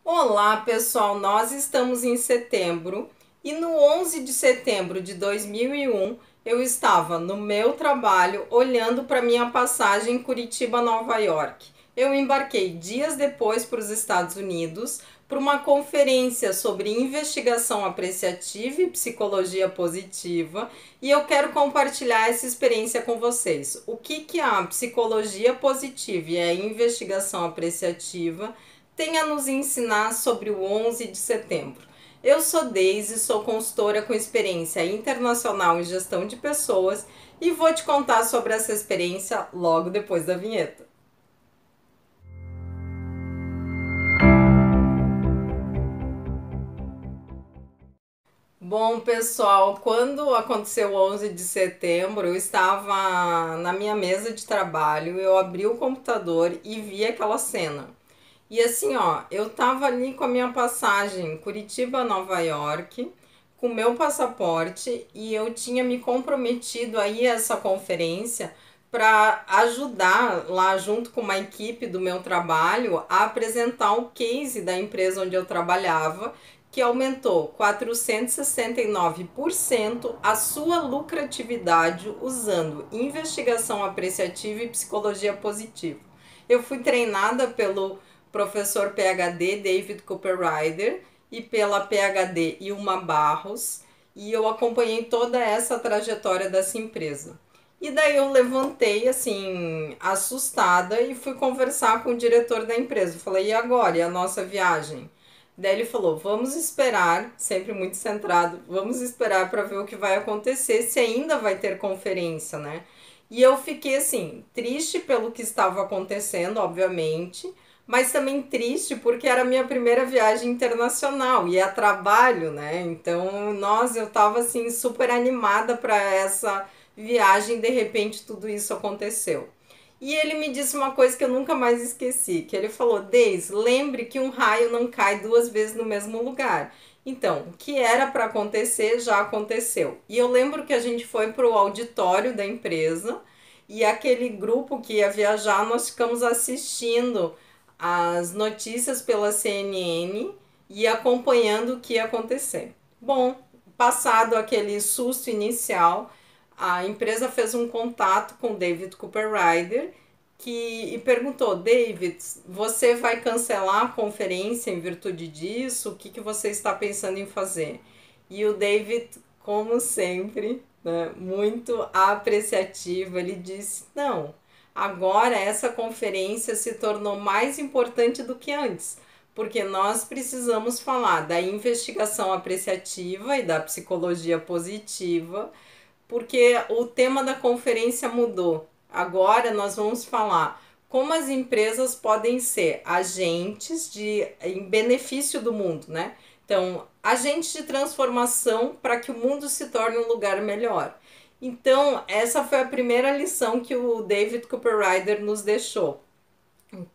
Olá, pessoal. Nós estamos em setembro e no 11 de setembro de 2001 eu estava no meu trabalho olhando para minha passagem Curitiba-Nova York. Eu embarquei dias depois para os Estados Unidos para uma conferência sobre investigação apreciativa e psicologia positiva e eu quero compartilhar essa experiência com vocês. O que a psicologia positiva e a investigação apreciativa tem a nos ensinar sobre o 11 de setembro. Eu sou Deise, sou consultora com experiência internacional em gestão de pessoas e vou te contar sobre essa experiência logo depois da vinheta. Bom, pessoal, quando aconteceu o 11 de setembro, eu estava na minha mesa de trabalho, eu abri o computador e vi aquela cena. E assim, ó, eu tava ali com a minha passagem Curitiba-Nova York, com o meu passaporte, e eu tinha me comprometido a ir a essa conferência para ajudar lá junto com uma equipe do meu trabalho a apresentar o case da empresa onde eu trabalhava, que aumentou 469% a sua lucratividade usando investigação apreciativa e psicologia positiva. Eu fui treinada pelo professor PhD David Cooper Ryder e pela PhD Ilma Barros, e eu acompanhei toda essa trajetória dessa empresa. E daí eu levantei assim, assustada, e fui conversar com o diretor da empresa. Falei, e agora? E a nossa viagem? Daí ele falou, vamos esperar, sempre muito centrado, vamos esperar para ver o que vai acontecer, se ainda vai ter conferência, né? E eu fiquei assim, triste pelo que estava acontecendo, obviamente, mas também triste porque era a minha primeira viagem internacional e a trabalho, né? Então, nossa, eu tava assim super animada para essa viagem, de repente tudo isso aconteceu. E ele me disse uma coisa que eu nunca mais esqueci, que ele falou, Deise, lembre que um raio não cai duas vezes no mesmo lugar. Então, o que era para acontecer já aconteceu. E eu lembro que a gente foi para o auditório da empresa e aquele grupo que ia viajar, nós ficamos assistindo as notícias pela CNN e acompanhando o que ia acontecer. Bom, passado aquele susto inicial, a empresa fez um contato com David Cooper Ryder e perguntou, David, você vai cancelar a conferência em virtude disso? O que você está pensando em fazer? E o David, como sempre, né, muito apreciativo, ele disse, não, agora essa conferência se tornou mais importante do que antes, porque nós precisamos falar da investigação apreciativa e da psicologia positiva, porque o tema da conferência mudou. Agora nós vamos falar como as empresas podem ser agentes em benefício do mundo, né? Então, agentes de transformação para que o mundo se torne um lugar melhor. Então, essa foi a primeira lição que o David Cooper Ryder nos deixou.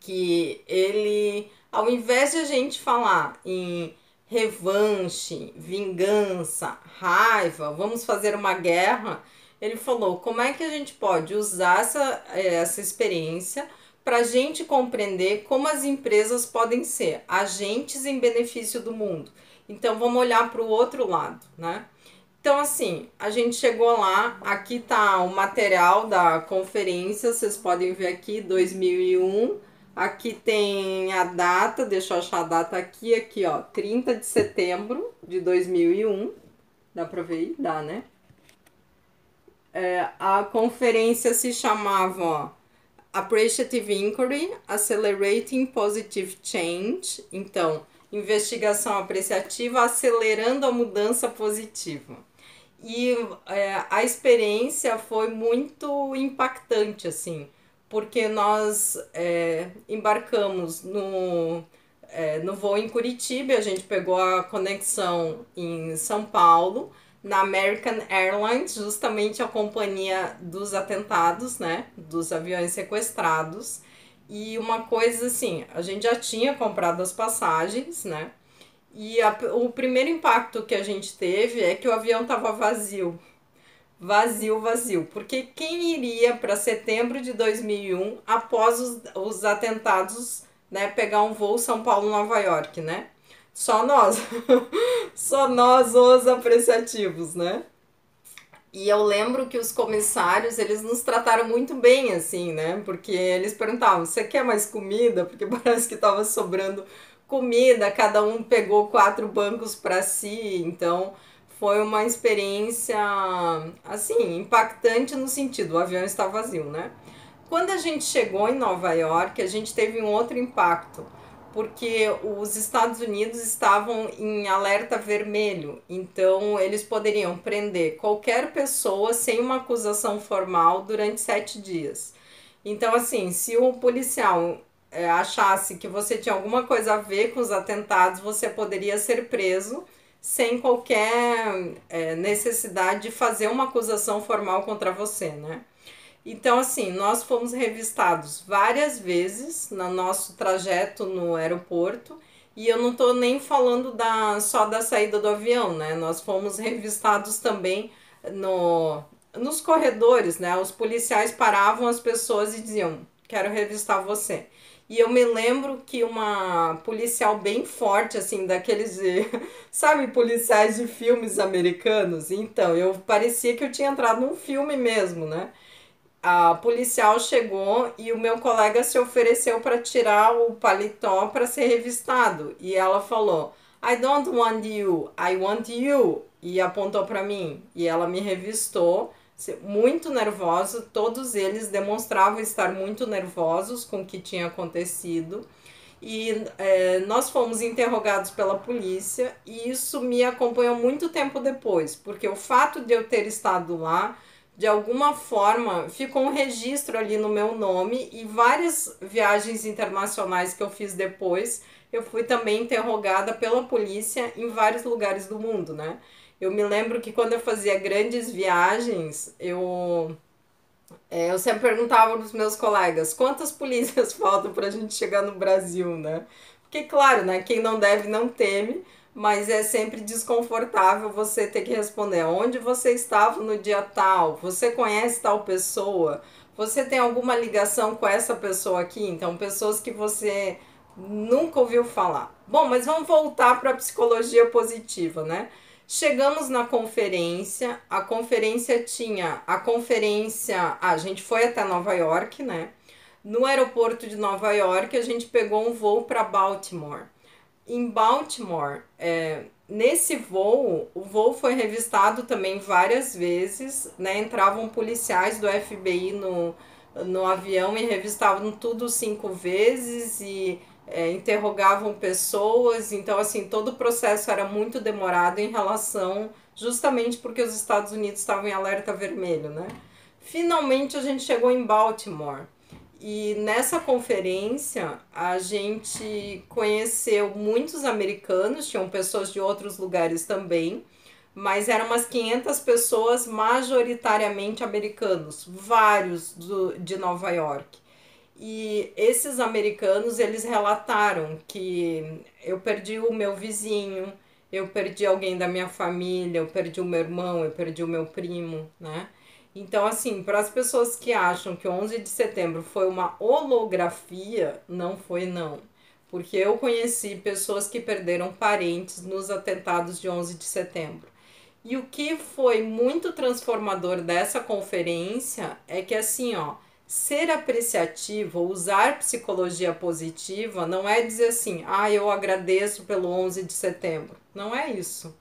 Que ele, ao invés de a gente falar em revanche, vingança, raiva, vamos fazer uma guerra, ele falou como é que a gente pode usar essa experiência para a gente compreender como as empresas podem ser agentes em benefício do mundo. Então vamos olhar para o outro lado, né? Então, assim, a gente chegou lá, aqui tá o material da conferência, vocês podem ver aqui, 2001, aqui tem a data, deixa eu achar a data aqui, ó, 30 de setembro de 2001, dá pra ver aí? Dá, né? A conferência se chamava, ó, Appreciative Inquiry, Accelerating Positive Change, então, investigação apreciativa acelerando a mudança positiva. E a experiência foi muito impactante, assim, porque nós embarcamos no voo em Curitiba, a gente pegou a conexão em São Paulo, na American Airlines, justamente a companhia dos atentados, né, dos aviões sequestrados. E uma coisa assim, a gente já tinha comprado as passagens, né, e o primeiro impacto que a gente teve é que o avião estava vazio. Vazio, vazio. Porque quem iria para setembro de 2001 após os atentados né, pegar um voo São Paulo-Nova York, né? Só nós, só nós os apreciativos, né? E eu lembro que os comissários, eles nos trataram muito bem, assim, né? Porque eles perguntavam, você quer mais comida? Porque parece que estava sobrando comida, cada um pegou 4 bancos para si, então foi uma experiência, assim, impactante no sentido, o avião está vazio, né? Quando a gente chegou em Nova York, a gente teve um outro impacto, porque os Estados Unidos estavam em alerta vermelho, então eles poderiam prender qualquer pessoa sem uma acusação formal durante 7 dias. Então, assim, se o policial achasse que você tinha alguma coisa a ver com os atentados, você poderia ser preso sem qualquer necessidade de fazer uma acusação formal contra você, né? Então, assim, nós fomos revistados várias vezes no nosso trajeto no aeroporto. E eu não tô nem falando só da saída do avião, né? Nós fomos revistados também nos corredores, né? Os policiais paravam as pessoas e diziam: quero revistar você. E eu me lembro que uma policial bem forte, assim, daqueles, sabe, policiais de filmes americanos? Então, eu parecia que eu tinha entrado num filme mesmo, né? A policial chegou e o meu colega se ofereceu para tirar o paletó para ser revistado. E ela falou: I don't want you, I want you. E apontou para mim. E ela me revistou, muito nervosa. Todos eles demonstravam estar muito nervosos com o que tinha acontecido. E nós fomos interrogados pela polícia. E isso me acompanhou muito tempo depois, porque o fato de eu ter estado lá, de alguma forma, ficou um registro ali no meu nome. E várias viagens internacionais que eu fiz depois, eu fui também interrogada pela polícia em vários lugares do mundo, né? Eu me lembro que quando eu fazia grandes viagens, eu sempre perguntava para os meus colegas quantas polícias faltam para a gente chegar no Brasil, né? Porque, claro, né, quem não deve não teme, mas é sempre desconfortável você ter que responder onde você estava no dia tal, você conhece tal pessoa, você tem alguma ligação com essa pessoa aqui, então pessoas que você nunca ouviu falar. Bom, mas vamos voltar para a psicologia positiva, né? Chegamos na conferência, a conferência tinha a conferência, a gente foi até Nova York, né? No aeroporto de Nova York, a gente pegou um voo para Baltimore. Em Baltimore, nesse voo, o voo foi revistado também várias vezes, né? Entravam policiais do FBI no avião e revistavam tudo 5 vezes e interrogavam pessoas. Então, assim, todo o processo era muito demorado em relação, justamente porque os Estados Unidos estavam em alerta vermelho, né? Finalmente a gente chegou em Baltimore. E nessa conferência a gente conheceu muitos americanos, tinham pessoas de outros lugares também, mas eram umas 500 pessoas majoritariamente americanos, vários de Nova York. E esses americanos, eles relataram que eu perdi o meu vizinho, eu perdi alguém da minha família, eu perdi o meu irmão, eu perdi o meu primo, né? Então, assim, para as pessoas que acham que o 11 de setembro foi uma holografia, não foi não. Porque eu conheci pessoas que perderam parentes nos atentados de 11 de setembro. E o que foi muito transformador dessa conferência é que, assim, ó, ser apreciativo, usar psicologia positiva, não é dizer assim, ah, eu agradeço pelo 11 de setembro. Não é isso.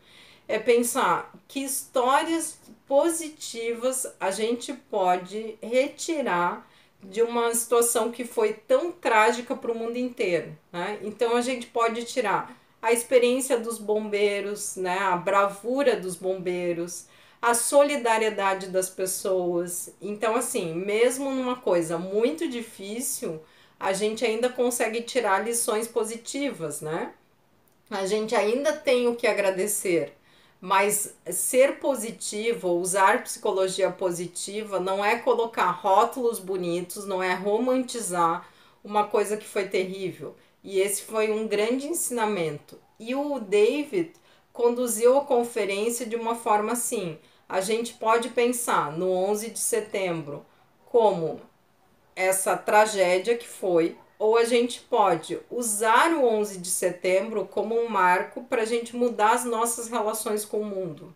É pensar que histórias positivas a gente pode retirar de uma situação que foi tão trágica para o mundo inteiro, né? Então a gente pode tirar a experiência dos bombeiros, né? A bravura dos bombeiros, a solidariedade das pessoas. Então, assim, mesmo numa coisa muito difícil, a gente ainda consegue tirar lições positivas, né? A gente ainda tem o que agradecer, mas ser positivo, usar psicologia positiva, não é colocar rótulos bonitos, não é romantizar uma coisa que foi terrível. E esse foi um grande ensinamento. E o David conduziu a conferência de uma forma assim: a gente pode pensar no 11 de setembro como essa tragédia que foi, ou a gente pode usar o 11 de setembro como um marco para a gente mudar as nossas relações com o mundo.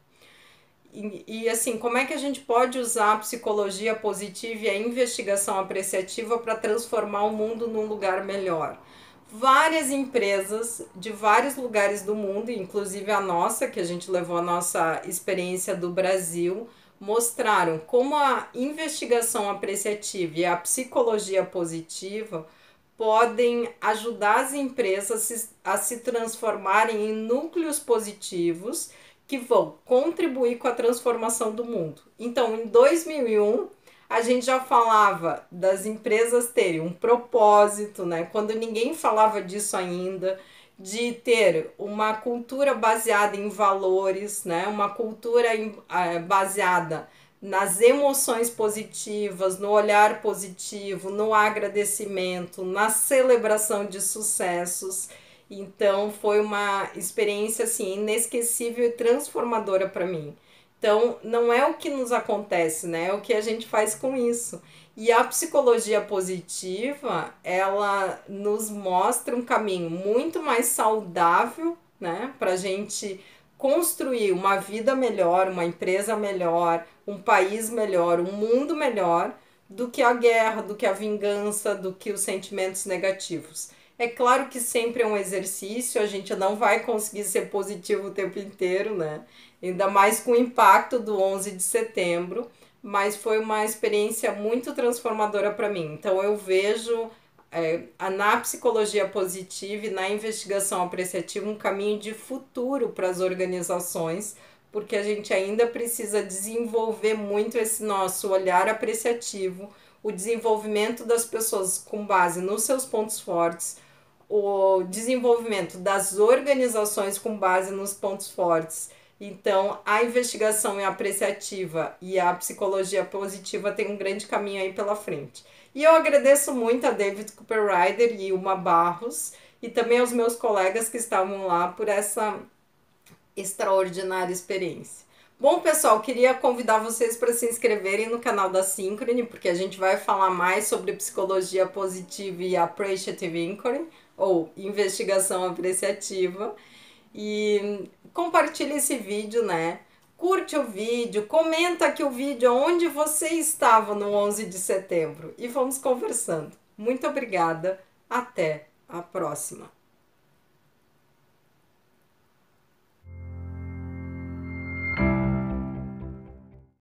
Assim, como é que a gente pode usar a psicologia positiva e a investigação apreciativa para transformar o mundo num lugar melhor? Várias empresas de vários lugares do mundo, inclusive a nossa, que a gente levou a nossa experiência do Brasil, mostraram como a investigação apreciativa e a psicologia positiva podem ajudar as empresas a se transformarem em núcleos positivos que vão contribuir com a transformação do mundo. Então, em 2001, a gente já falava das empresas terem um propósito, né? Quando ninguém falava disso ainda, de ter uma cultura baseada em valores, né? Uma cultura baseada nas emoções positivas, no olhar positivo, no agradecimento, na celebração de sucessos. Então foi uma experiência assim inesquecível e transformadora para mim. Então não é o que nos acontece, né? É o que a gente faz com isso. E a psicologia positiva, ela nos mostra um caminho muito mais saudável, né, para a gente construir uma vida melhor, uma empresa melhor, um país melhor, um mundo melhor, do que a guerra, do que a vingança, do que os sentimentos negativos. É claro que sempre é um exercício, a gente não vai conseguir ser positivo o tempo inteiro, né? Ainda mais com o impacto do 11 de setembro, mas foi uma experiência muito transformadora para mim. Então eu vejo na psicologia positiva e na investigação apreciativa um caminho de futuro para as organizações, porque a gente ainda precisa desenvolver muito esse nosso olhar apreciativo, o desenvolvimento das pessoas com base nos seus pontos fortes, o desenvolvimento das organizações com base nos pontos fortes. Então, a investigação apreciativa e a psicologia positiva tem um grande caminho aí pela frente. E eu agradeço muito a David Cooper Ryder e Ilma Barros e também aos meus colegas que estavam lá por essa extraordinária experiência. Bom, pessoal, queria convidar vocês para se inscreverem no canal da Synchrony, porque a gente vai falar mais sobre psicologia positiva e appreciative inquiry, ou investigação apreciativa. E compartilhe esse vídeo, né? Curte o vídeo, comenta aqui o vídeo onde você estava no 11 de setembro e vamos conversando. Muito obrigada, até a próxima!